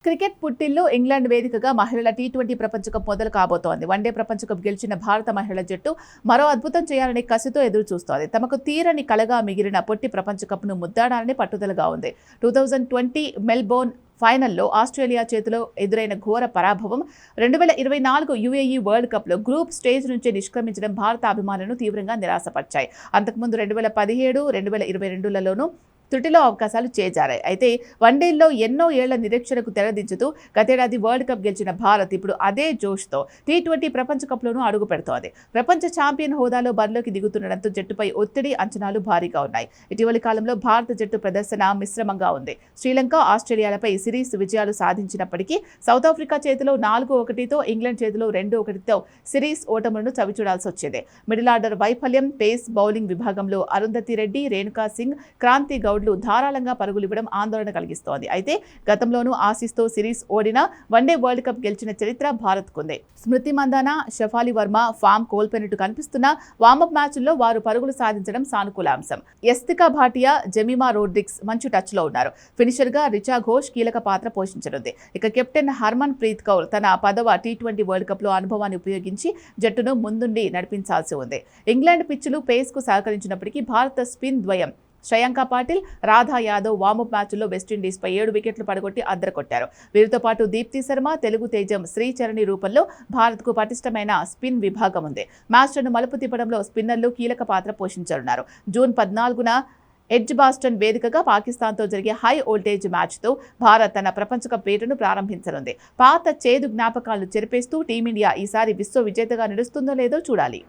Cricket పుట్టిల్లో England వేదికగా మహిళల T20 ప్రపంచకప్ మొదలు కాబోతోంది. వన్డే ప్రపంచకప్ గెలిచిన భారత మహిళల జట్టు మరో అద్భుతం చేయాలని కసితో ఎదురు చూస్తోంది. తమకు తీరని కలగా మిగిలిన పొట్టి ప్రపంచకప్ను ముద్దాడాలని పట్టుదలగా ఉంది. 2020 మెల్బోర్న్ ఫైనల్లో ఆస్ట్రేలియా చేతిలో ఎదురైన ఘోర పరాభవం, 2024 యుఏఈ వరల్డ్ కప్లో గ్రూప్ స్టేజ్ నుంచి నిష్క్రమించడం భారత అభిమానులను తీవ్రంగా నిరాశపరిచాయి. అంతకుముందు 2017, 2022లలోనూ త్రుటిలో అవకాశాలు చేజారాయి. అయితే వన్డేల్లో ఎన్నో ఏళ్ల నిరీక్షణకు తెరదించుతూ గతేడాది వరల్డ్ కప్ గెలిచిన భారత్ ఇప్పుడు అదే జోష్తో టీ20 ప్రపంచ కప్లోనూ అడుగు పెడుతోంది. ప్రపంచ ఛాంపియన్ హోదాలో బరిలోకి దిగుతుండటంతో జట్టుపై ఒత్తిడి, అంచనాలు భారీగా ఉన్నాయి. ఇటీవలి కాలంలో భారత జట్టు ప్రదర్శన మిశ్రమంగా ఉంది. శ్రీలంక, ఆస్ట్రేలియాలపై సిరీస్ విజయాలు సాధించినప్పటికీ సౌత్ ఆఫ్రికా చేతిలో 4-1తో, ఇంగ్లాండ్ చేతిలో 2-1తో సిరీస్ ఓటములను చవిచూడాల్సి వచ్చింది. మిడిల్ ఆర్డర్ వైఫల్యం, పేస్ బౌలింగ్ విభాగంలో అరుంధతి రెడ్డి, రేణుకా సింగ్, క్రాంతి గౌడ్ ధారాళంగా పరుగులివ్వడం ఆందోళన కలిగిస్తోంది. అయితే గతంలోనూ ఆసీస్తో సిరీస్ ఓడిన వన్డే వరల్డ్ కప్ గెలిచిన చరిత్ర భారత్కుంది. స్మృతి మందాన, షఫాలి వర్మ ఫామ్ కోల్పోయినట్టు కనిపిస్తున్న వార్మప్ మ్యాచ్ల్లో వారు పరుగులు సాధించడం సానుకూల అంశం. యస్తికా భాటియా, జెమిమా రోడ్రిగ్స్ మంచి టచ్లో ఉన్నారు. ఫినిషర్గా రిచా ఘోష్ కీలక పాత్ర పోషించనుంది. ఇక కెప్టెన్ హర్మన్ ప్రీత్ కౌర్ తన 10వ టీ20 వరల్డ్ కప్లో అనుభవాన్ని ఉపయోగించి జట్టును ముందుండి నడిపించాల్సి ఉంది. ఇంగ్లాండ్ పిచ్చులు పేస్కు సహకరించినప్పటికీ భారత స్పిన్ ద్వయం శ్రేయాంక పాటిల్, రాధా యాదవ్ వార్మప్ మ్యాచ్లో వెస్టిండీస్పై 7 వికెట్లు పడగొట్టి అద్దరకొట్టారు. వీరితో పాటు దీప్తి శర్మ, తెలుగు తేజం శ్రీచరణి రూపంలో భారత్కు పటిష్టమైన స్పిన్ విభాగం ఉంది. మ్యాచ్లను మలుపు తిప్పడంలో స్పిన్నర్లు కీలక పాత్ర పోషించనున్నారు. జూన్ 14న ఎడ్జ్బాస్టన్ వేదికగా పాకిస్తాన్తో జరిగే హై వోల్టేజ్ మ్యాచ్తో భారత్ తన ప్రపంచకప్ వేటను ప్రారంభించనుంది. పాత చేదు జ్ఞాపకాలను చెరిపేస్తూ టీమిండియా ఈసారి విశ్వ విజేతగా నిలుస్తుందో లేదో చూడాలి.